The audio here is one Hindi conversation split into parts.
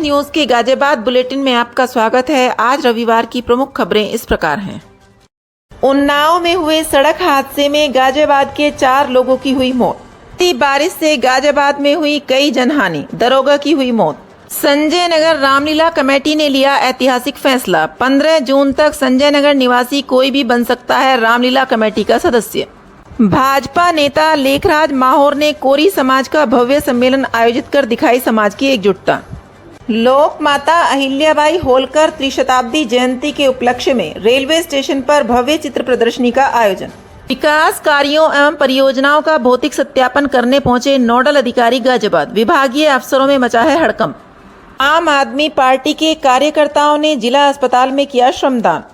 न्यूज के गाजियाबाद बुलेटिन में आपका स्वागत है। आज रविवार की प्रमुख खबरें इस प्रकार हैं। उन्नाव में हुए सड़क हादसे में गाजियाबाद के 4 लोगों की हुई मौत। तेज बारिश से गाजियाबाद में हुई कई जनहानि, दरोगा की हुई मौत। संजय नगर रामलीला कमेटी ने लिया ऐतिहासिक फैसला। 15 जून तक संजय नगर निवासी कोई भी बन सकता है रामलीला कमेटी का सदस्य। भाजपा नेता लेखराज माहौर ने कोरी समाज का भव्य सम्मेलन आयोजित कर दिखाई समाज की एकजुटता। लोक माता अहिल्याबाई होलकर त्रिशताब्दी जयंती के उपलक्ष्य में रेलवे स्टेशन पर भव्य चित्र प्रदर्शनी का आयोजन। विकास कार्यों एवं परियोजनाओं का भौतिक सत्यापन करने पहुंचे नोडल अधिकारी गाजियाबाद। विभागीय अफसरों में मचा है हड़कंप। आम आदमी पार्टी के कार्यकर्ताओं ने जिला अस्पताल में किया श्रमदान।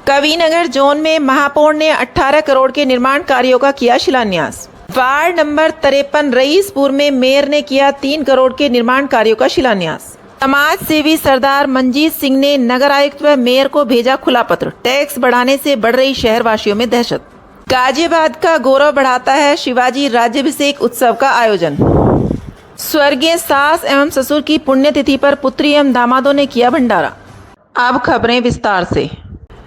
कविनगर जोन में महापौर ने 18 करोड़ के निर्माण कार्यों का किया शिलान्यास। वार्ड नंबर 53 रईसपुर में मेयर ने किया 3 करोड़ के निर्माण कार्यों का शिलान्यास। समाज सेवी सरदार मंजीत सिंह ने नगर आयुक्त व मेयर को भेजा खुला पत्र। टैक्स बढ़ाने से बढ़ रही शहरवासियों में दहशत। गाजियाबाद का गौरव बढ़ाता है शिवाजी राज्याभिषेक उत्सव का आयोजन। स्वर्गीय सास एवं ससुर की पुण्यतिथि पर पुत्री एवं दामादों ने किया भंडारा। अब खबरें विस्तार से।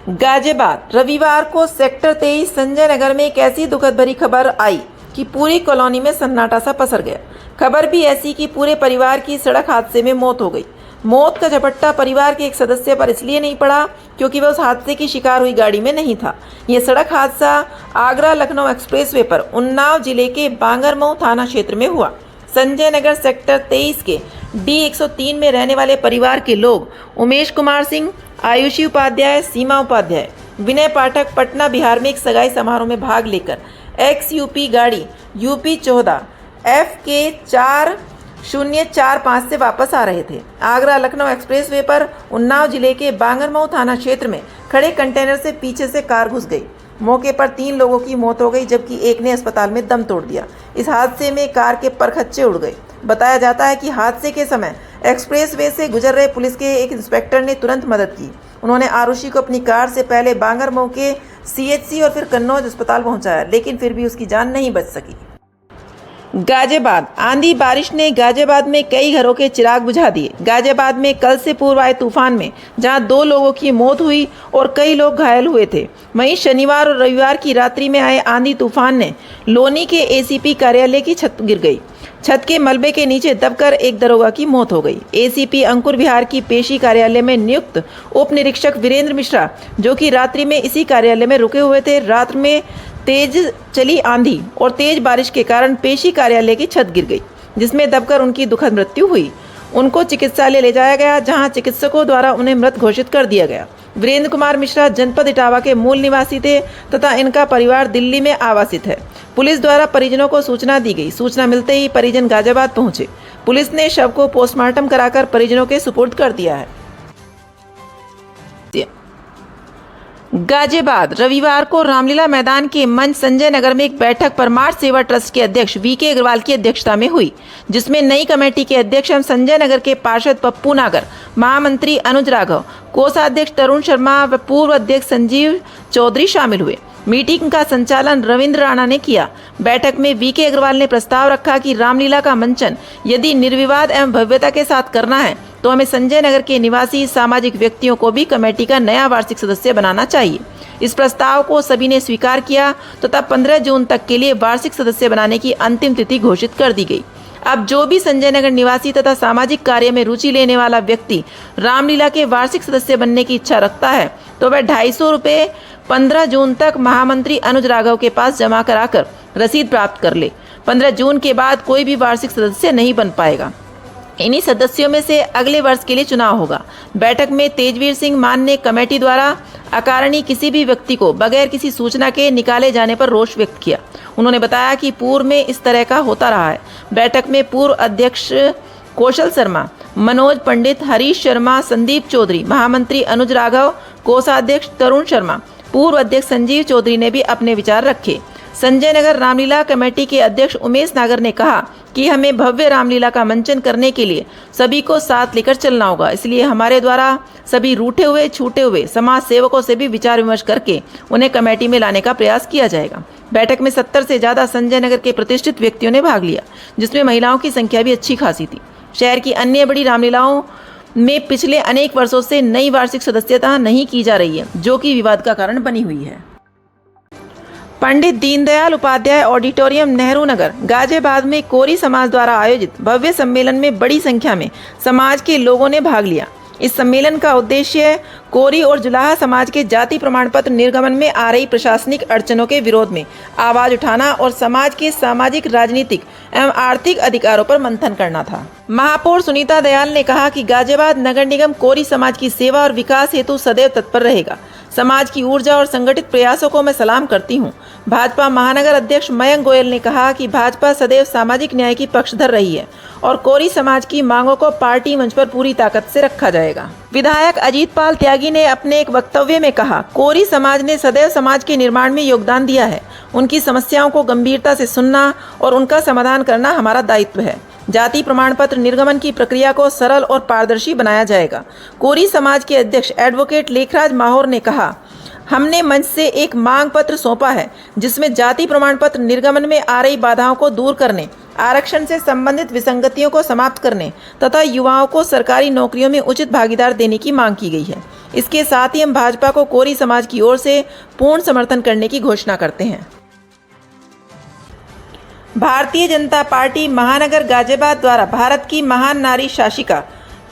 गाजियाबाद रविवार को सेक्टर 23 संजय नगर में एक ऐसी दुखद भरी खबर आई कि पूरी कॉलोनी में सन्नाटा सा पसर गया। खबर भी ऐसी कि पूरे परिवार की सड़क हादसे में मौत हो गई। मौत का झपट्टा परिवार के एक सदस्य पर इसलिए नहीं पड़ा क्योंकि वह उस हादसे की शिकार हुई गाड़ी में नहीं था। यह सड़क हादसा आगरा लखनऊ एक्सप्रेसवे पर उन्नाव जिले के बांगरमऊ थाना क्षेत्र में हुआ। संजय नगर सेक्टर 23 के D103 में रहने वाले परिवार के लोग उमेश कुमार सिंह, आयुषी उपाध्याय, सीमा उपाध्याय, विनय पाठक पटना बिहार में एक सगाई समारोह में भाग लेकर XUP गाड़ी UP 14 FK 4045 से वापस आ रहे थे। आगरा लखनऊ एक्सप्रेसवे पर उन्नाव जिले के बांगरमऊ थाना क्षेत्र में खड़े कंटेनर से पीछे से कार घुस गई। मौके पर 3 लोगों की मौत हो गई जबकि एक ने अस्पताल में दम तोड़ दिया। इस हादसे में कार के परखच्चे उड़ गए। बताया जाता है कि हादसे के समय एक्सप्रेसवे से गुजर रहे पुलिस के एक इंस्पेक्टर ने तुरंत मदद की। उन्होंने आरुषि को अपनी कार से पहले बांगरमऊ के CHC और फिर कन्नौज अस्पताल पहुंचाया, लेकिन फिर भी उसकी जान नहीं बच सकी। गाजियाबाद आंधी बारिश ने गाजियाबाद में कई घरों के चिराग बुझा दिए। गाजियाबाद में कल से पूर्व आए तूफान में जहां 2 लोगों की मौत हुई और कई लोग घायल हुए थे, वहीं शनिवार और रविवार की रात्रि में आए आंधी तूफान ने लोनी के ACP कार्यालय की छत गिर गई। छत के मलबे के नीचे दबकर एक दरोगा की मौत हो गई। ACP अंकुर विहार की पेशी कार्यालय में नियुक्त उप निरीक्षक वीरेंद्र मिश्रा, जो कि रात्रि में इसी कार्यालय में रुके हुए थे, रात में तेज चली आंधी और तेज बारिश के कारण पेशी कार्यालय की छत गिर गई, जिसमें दबकर उनकी दुखद मृत्यु हुई। उनको चिकित्सालय ले जाया गया, जहां चिकित्सकों द्वारा उन्हें मृत घोषित कर दिया गया। वीरेंद्र कुमार मिश्रा जनपद इटावा के मूल निवासी थे तथा इनका परिवार दिल्ली में आवासित है। पुलिस द्वारा परिजनों को सूचना दी गई। सूचना मिलते ही परिजन गाजियाबाद पहुंचे। पुलिस ने शव को पोस्टमार्टम कराकर परिजनों के सुपुर्द कर दिया है। गाजियाबाद रविवार को रामलीला मैदान के मंच संजय नगर में एक बैठक परमार्थ सेवा ट्रस्ट के अध्यक्ष VK अग्रवाल की अध्यक्षता में हुई, जिसमें नई कमेटी के अध्यक्ष एवं संजय नगर के पार्षद पप्पू नागर, महामंत्री अनुज राघव, कोषाध्यक्ष तरुण शर्मा व पूर्व अध्यक्ष संजीव चौधरी शामिल हुए। मीटिंग का संचालन रविंद्र राणा ने किया। बैठक में VK अग्रवाल ने प्रस्ताव रखा कि रामलीला का मंचन यदि निर्विवाद एवं भव्यता के साथ करना है तो हमें संजय नगर के निवासी सामाजिक व्यक्तियों को भी कमेटी का नया वार्षिक सदस्य बनाना चाहिए। इस प्रस्ताव को सभी ने स्वीकार किया तो तब 15 जून तक के लिए वार्षिक सदस्य बनाने की अंतिम तिथि घोषित कर दी गई। अब जो भी संजय नगर निवासी तथा सामाजिक कार्य में रुचि लेने वाला व्यक्ति रामलीला के वार्षिक सदस्य बनने की इच्छा रखता है तो वह 250 रुपये 15 जून तक महामंत्री अनुज राघव के पास जमा कराकर रसीद प्राप्त कर ले। 15 जून के बाद कोई भी वार्षिक सदस्य नहीं बन पाएगा। इन्हीं सदस्यों में से अगले वर्ष के लिए चुनाव होगा। बैठक में तेजवीर सिंह मान ने कमेटी द्वारा अकारणीय किसी भी व्यक्ति को बगैर किसी सूचना के निकाले जाने पर रोष व्यक्त किया। उन्होंने बताया कि पूर्व में इस तरह का होता रहा है। बैठक में पूर्व अध्यक्ष कौशल शर्मा, मनोज पंडित, हरीश शर्मा, संदीप चौधरी, महामंत्री अनुज राघव, कोषाध्यक्ष तरुण शर्मा, पूर्व अध्यक्ष संजीव चौधरी ने भी अपने विचार रखे। संजय नगर रामलीला कमेटी के अध्यक्ष उमेश नागर ने कहा कि हमें भव्य रामलीला का मंचन करने के लिए सभी को साथ लेकर चलना होगा, इसलिए हमारे द्वारा सभी रूठे हुए छूटे हुए समाज सेवकों से भी विचार विमर्श करके उन्हें कमेटी में लाने का प्रयास किया जाएगा। बैठक में 70 से ज़्यादा संजय नगर के प्रतिष्ठित व्यक्तियों ने भाग लिया, जिसमें महिलाओं की संख्या भी अच्छी खासी थी। शहर की अन्य बड़ी रामलीलाओं में पिछले अनेक वर्षों से नई वार्षिक सदस्यता नहीं की जा रही है, जो कि विवाद का कारण बनी हुई है। पंडित दीनदयाल उपाध्याय ऑडिटोरियम, नेहरू नगर, गाजियाबाद में कोरी समाज द्वारा आयोजित भव्य सम्मेलन में बड़ी संख्या में समाज के लोगों ने भाग लिया। इस सम्मेलन का उद्देश्य कोरी और जुलाहा समाज के जाति प्रमाण पत्र निर्गमन में आ रही प्रशासनिक अड़चनों के विरोध में आवाज उठाना और समाज के सामाजिक, राजनीतिक एवं आर्थिक अधिकारों पर मंथन करना था। महापौर सुनीता दयाल ने कहा कि गाजियाबाद नगर निगम कोरी समाज की सेवा और विकास हेतु सदैव तत्पर रहेगा। समाज की ऊर्जा और संगठित प्रयासों को मैं सलाम करती हूं। भाजपा महानगर अध्यक्ष मयंक गोयल ने कहा कि भाजपा सदैव सामाजिक न्याय की पक्षधर रही है और कोरी समाज की मांगों को पार्टी मंच पर पूरी ताकत से रखा जाएगा। विधायक अजीत पाल त्यागी ने अपने एक वक्तव्य में कहा, कोरी समाज ने सदैव समाज के निर्माण में योगदान दिया है। उनकी समस्याओं को गंभीरता से सुनना और उनका समाधान करना हमारा दायित्व है। जाति प्रमाण पत्र निर्गमन की प्रक्रिया को सरल और पारदर्शी बनाया जाएगा। कोरी समाज के अध्यक्ष एडवोकेट लेखराज माहौर ने कहा, हमने मंच से एक मांग पत्र सौंपा है जिसमें जाति प्रमाण पत्र निर्गमन में आ रही बाधाओं को दूर करने, आरक्षण से संबंधित विसंगतियों को समाप्त करने तथा युवाओं को सरकारी नौकरियों में उचित भागीदार देने की मांग की गई है। इसके साथ ही हम भाजपा को कोरी समाज की ओर से पूर्ण समर्थन करने की घोषणा करते हैं। भारतीय जनता पार्टी महानगर गाजियाबाद द्वारा भारत की महान नारी शासिका,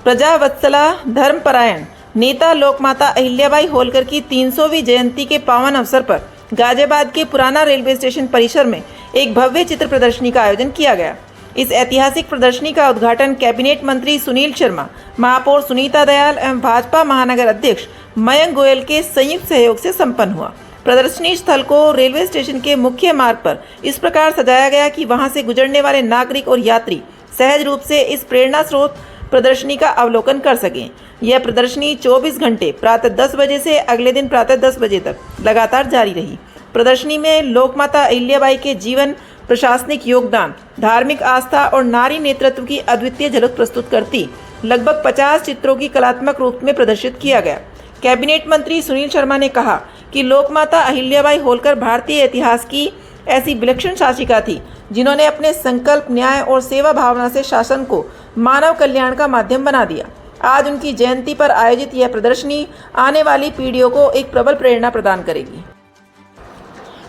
प्रजावत्सला, धर्मपरायण नेता लोकमाता अहिल्याबाई होलकर की 300वीं जयंती के पावन अवसर पर गाजियाबाद के पुराना रेलवे स्टेशन परिसर में एक भव्य चित्र प्रदर्शनी का आयोजन किया गया। इस ऐतिहासिक प्रदर्शनी का उद्घाटन कैबिनेट मंत्री सुनील शर्मा, महापौर सुनीता दयाल एवं भाजपा महानगर अध्यक्ष मयंक गोयल के संयुक्त सहयोग से संपन्न हुआ। प्रदर्शनी स्थल को रेलवे स्टेशन के मुख्य मार्ग पर इस प्रकार सजाया गया कि वहां से गुजरने वाले नागरिक और यात्री सहज रूप से इस प्रेरणा स्रोत प्रदर्शनी का अवलोकन कर सकें। यह प्रदर्शनी 24 घंटे प्रातः 10 बजे से अगले दिन प्रातः 10 बजे तक लगातार जारी रही। प्रदर्शनी में लोकमाता अहिल्याबाई के जीवन, प्रशासनिक योगदान, धार्मिक आस्था और नारी नेतृत्व की अद्वितीय झलक प्रस्तुत करती लगभग 50 चित्रों की कलात्मक रूप में प्रदर्शित किया गया। कैबिनेट मंत्री सुनील शर्मा ने कहा कि लोकमाता अहिल्याबाई होलकर भारतीय इतिहास की ऐसी विलक्षण शासिका थी जिन्होंने अपने संकल्प, न्याय और सेवा भावना से शासन को मानव कल्याण का माध्यम बना दिया। आज उनकी जयंती पर आयोजित यह प्रदर्शनी आने वाली पीढ़ियों को एक प्रबल प्रेरणा प्रदान करेगी।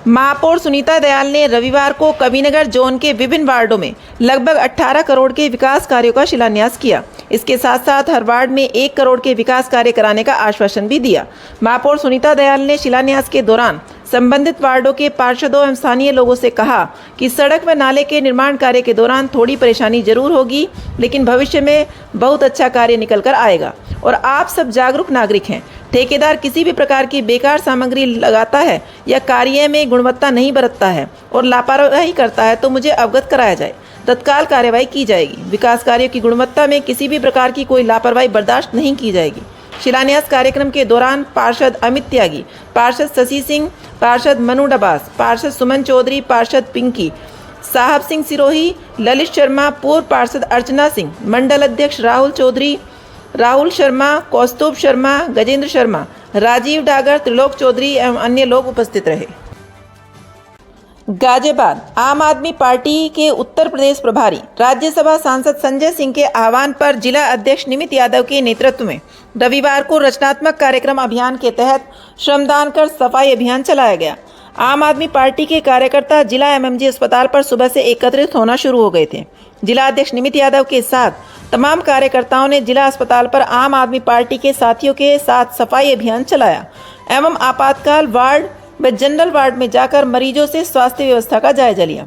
महापौर सुनीता दयाल ने रविवार को कविनगर जोन के विभिन्न वार्डों में लगभग 18 करोड़ के विकास कार्यों का शिलान्यास किया। इसके साथ साथ हर वार्ड में 1 करोड़ के विकास कार्य कराने का आश्वासन भी दिया। महापौर सुनीता दयाल ने शिलान्यास के दौरान संबंधित वार्डों के पार्षदों एवं स्थानीय लोगों से कहा कि सड़क व नाले के निर्माण कार्य के दौरान थोड़ी परेशानी जरूर होगी, लेकिन भविष्य में बहुत अच्छा कार्य निकल कर आएगा और आप सब जागरूक नागरिक हैं। ठेकेदार किसी भी प्रकार की बेकार सामग्री लगाता है या कार्य में गुणवत्ता नहीं बरतता है और लापरवाही करता है तो मुझे अवगत कराया जाए, तत्काल कार्यवाही की जाएगी। विकास कार्यों की गुणवत्ता में किसी भी प्रकार की कोई लापरवाही बर्दाश्त नहीं की जाएगी। शिलान्यास कार्यक्रम के दौरान पार्षद अमित त्यागी, पार्षद शशि सिंह, पार्षद मनु डबास, पार्षद सुमन चौधरी, पार्षद पिंकी, साहब सिंह सिरोही, ललित शर्मा, पूर्व पार्षद अर्चना सिंह, मंडल अध्यक्ष राहुल चौधरी, राहुल शर्मा, कौस्तुभ शर्मा, गजेंद्र शर्मा, राजीव डागर, त्रिलोक चौधरी एवं अन्य लोग उपस्थित रहे। गाजियाबाद आम आदमी पार्टी के उत्तर प्रदेश प्रभारी राज्यसभा सांसद संजय सिंह के आह्वान पर जिला अध्यक्ष निमित यादव के नेतृत्व में रविवार को रचनात्मक कार्यक्रम अभियान के तहत श्रमदान कर सफाई अभियान चलाया गया। आम आदमी पार्टी के कार्यकर्ता जिला एमएमजी अस्पताल पर सुबह से एकत्रित होना शुरू हो गए थे। जिला अध्यक्ष निमित यादव के साथ तमाम कार्यकर्ताओं ने जिला अस्पताल पर आम आदमी पार्टी के साथियों के साथ सफाई अभियान चलाया एवं आपातकाल वार्ड व जनरल वार्ड में जाकर मरीजों से स्वास्थ्य व्यवस्था का जायजा लिया।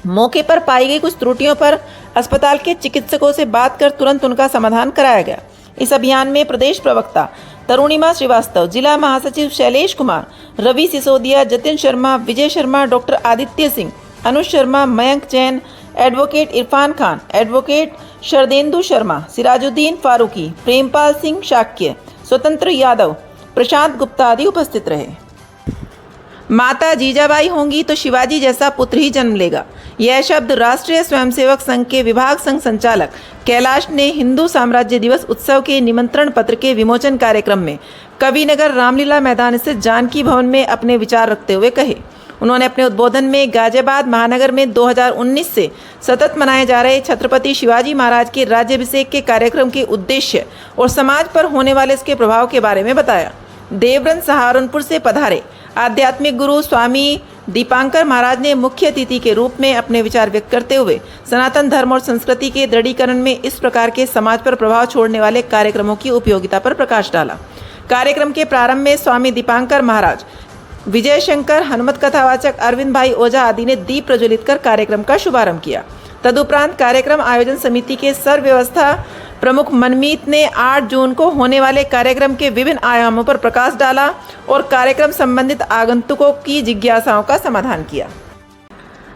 मौके पर पाई गई कुछ त्रुटियों पर अस्पताल के चिकित्सकों से बात कर तुरंत उनका समाधान कराया गया। इस अभियान में प्रदेश प्रवक्ता तरुणिमा श्रीवास्तव, जिला महासचिव Shailesh Kumar, Ravi Sisodia, Jatin Sharma, Vijay Sharma, doctor Aditya Singh, Anuj Sharma, Mayank Jain, advocate Irfan Khan, advocate Sharadendu Sharma, Sirajuddin Farooqui, Prempal Singh Shakya, स्वतंत्र यादव, प्रशांत गुप्ता आदि उपस्थित रहे। माता जीजाबाई होंगी तो शिवाजी जैसा पुत्र ही जन्म लेगा। यह शब्द राष्ट्रीय स्वयंसेवक संघ के विभाग संघ संचालक कैलाश ने हिंदू साम्राज्य दिवस उत्सव के निमंत्रण पत्र के विमोचन कार्यक्रम में कविनगर रामलीला मैदान स्थित जानकी भवन में अपने विचार रखते हुए कहे। उन्होंने अपने उद्बोधन में गाजियाबाद महानगर में 2019 से सतत मनाए जा रहे छत्रपति शिवाजी महाराज के राज्याभिषेक के कार्यक्रम के उद्देश्य और समाज पर होने वाले इसके प्रभाव के बारे में बताया। देवरन सहारनपुर से पधारे आध्यात्मिक गुरु स्वामी दीपांकर महाराज ने मुख्य अतिथि के रूप में अपने विचार व्यक्त करते हुए सनातन धर्म और संस्कृति के दृढ़ीकरण में इस प्रकार के समाज पर प्रभाव छोड़ने वाले कार्यक्रमों की उपयोगिता पर प्रकाश डाला। कार्यक्रम के प्रारंभ में स्वामी दीपांकर महाराज, विजय शंकर, हनुमत कथावाचक अरविंद भाई ओझा आदि ने दीप प्रज्वलित कर कार्यक्रम का शुभारंभ किया। तदुपरांत कार्यक्रम आयोजन समिति के सर्व व्यवस्था प्रमुख मनमीत ने 8 जून को होने वाले कार्यक्रम के विभिन्न आयामों पर प्रकाश डाला और कार्यक्रम संबंधित आगंतुकों की जिज्ञासाओं का समाधान किया।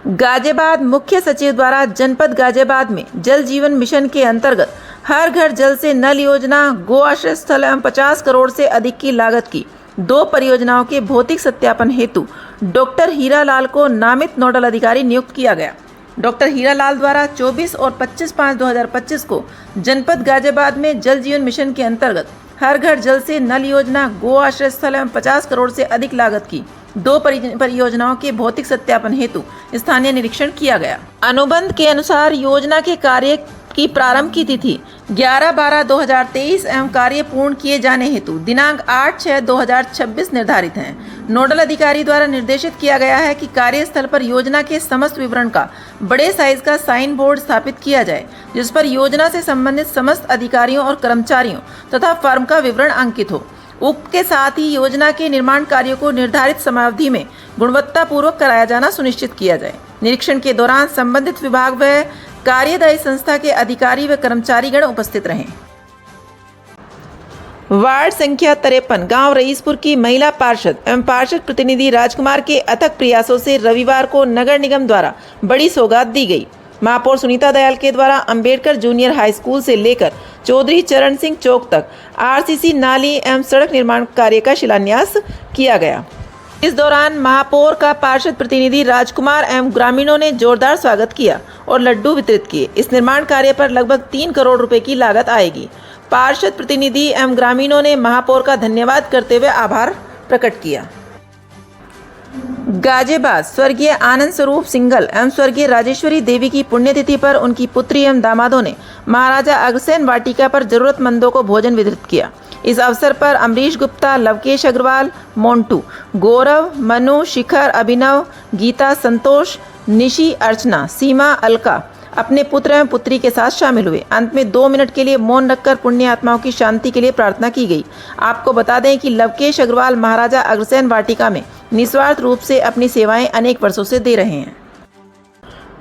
गाजियाबाद मुख्य सचिव द्वारा जनपद गाजियाबाद में जल जीवन मिशन के अंतर्गत हर घर जल से नल योजना, गो आश्रय स्थल एवं 50 करोड़ से अधिक की लागत की 2 परियोजनाओं के भौतिक सत्यापन हेतु डॉक्टर हीरालाल को नामित नोडल अधिकारी नियुक्त किया गया। डॉक्टर हीरालाल द्वारा 24 और 25/5/2025 को जनपद गाजियाबाद में जल जीवन मिशन के अंतर्गत हर घर जल से नल योजना, गो आश्रय स्थल एवं 50 करोड़ से अधिक लागत की 2 परियोजनाओं के भौतिक सत्यापन हेतु स्थानीय निरीक्षण किया गया। अनुबंध के अनुसार योजना के कार्य की प्रारंभ की तिथि 11/12/2023 एवं कार्य पूर्ण किए जाने हेतु दिनांक 8/6/2026 निर्धारित है। नोडल अधिकारी द्वारा निर्देशित किया गया है कि कार्यस्थल पर योजना के समस्त विवरण का बड़े साइज का साइन बोर्ड स्थापित किया जाए, जिस पर योजना से संबंधित समस्त अधिकारियों और कर्मचारियों तथा फर्म का विवरण अंकित हो। उक्त के साथ ही योजना के निर्माण कार्यों को निर्धारित समयावधि में गुणवत्तापूर्वक कराया जाना सुनिश्चित किया जाए। निरीक्षण के दौरान संबंधित विभाग व कार्यदायी संस्था के अधिकारी व कर्मचारीगण उपस्थित रहे। वार्ड संख्या 53 गांव रईसपुर की महिला पार्षद एवं पार्षद प्रतिनिधि राजकुमार के अथक प्रयासों से रविवार को नगर निगम द्वारा बड़ी सौगात दी गई। महापौर सुनीता दयाल के द्वारा अंबेडकर जूनियर हाई स्कूल से लेकर चौधरी चरण सिंह चौक तक आरसीसी नाली एवं सड़क निर्माण कार्य का शिलान्यास किया गया। इस दौरान महापौर का पार्षद प्रतिनिधि राजकुमार एवं ग्रामीणों ने जोरदार स्वागत किया और लड्डू वितरित किए। इस निर्माण कार्य पर लगभग 3 करोड़ रुपए की लागत आएगी। पार्षद प्रतिनिधि एवं ग्रामीणों ने महापौर का धन्यवाद करते हुए आभार प्रकट किया। गाजियाबाद स्वर्गीय आनंद स्वरूप सिंघल एवं स्वर्गीय राजेश्वरी देवी की पुण्यतिथि पर उनकी पुत्री एवं दामादों ने महाराजा अग्रसेन वाटिका पर जरूरतमंदों को भोजन वितरित किया। इस अवसर पर अमरीश गुप्ता, लवकेश अग्रवाल, मोन्टू, गौरव, मनु, शिखर, अभिनव, गीता, संतोष, निशी, अर्चना, सीमा, अलका अपने पुत्र एवं पुत्री के साथ शामिल हुए। अंत में 2 मिनट के लिए मौन रखकर पुण्य आत्माओं की शांति के लिए प्रार्थना की गई। आपको बता दें कि लवकेश अग्रवाल महाराजा अग्रसेन वाटिका में निस्वार्थ रूप से अपनी सेवाएं अनेक वर्षों से दे रहे हैं।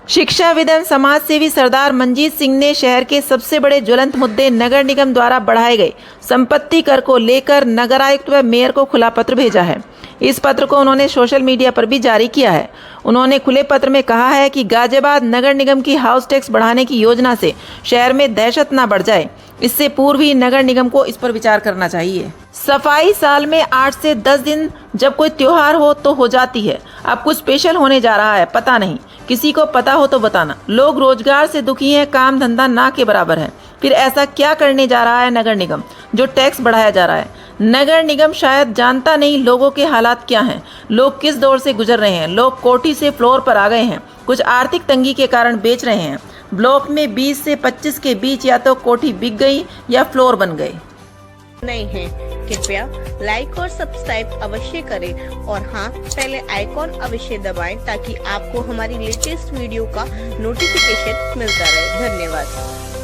शिक्षाविद एवं समाज सेवी सरदार मंजीत सिंह ने शहर के सबसे बड़े ज्वलंत मुद्दे नगर निगम द्वारा बढ़ाए गए संपत्ति कर को लेकर नगर आयुक्त व मेयर को खुला पत्र भेजा है। इस पत्र को उन्होंने सोशल मीडिया पर भी जारी किया है। उन्होंने खुले पत्र में कहा है कि गाजियाबाद नगर निगम की हाउस टैक्स बढ़ाने की योजना से शहर में दहशत न बढ़ जाए, इससे पूर्व ही नगर निगम को इस पर विचार करना चाहिए। सफाई साल में 8 से 10 दिन जब कोई त्योहार हो तो हो जाती है। अब कुछ स्पेशल होने जा रहा है, पता नहीं, किसी को पता हो तो बताना। लोग रोजगार से दुखी हैं, काम धंधा ना के बराबर है। फिर ऐसा क्या करने जा रहा है नगर निगम जो टैक्स बढ़ाया जा रहा है? नगर निगम शायद जानता नहीं लोगों के हालात क्या हैं, लोग किस दौर से गुजर रहे हैं। लोग कोठी से फ्लोर पर आ गए हैं, कुछ आर्थिक तंगी के कारण बेच रहे हैं। ब्लॉक में 20 से 25 के बीच या तो कोठी बिक गई या फ्लोर बन गए। नहीं है कृपया लाइक और सब्सक्राइब अवश्य करें और हाँ, पहले आइकॉन अवश्य दबाएं ताकि आपको हमारी लेटेस्ट वीडियो का नोटिफिकेशन मिलता रहे। धन्यवाद।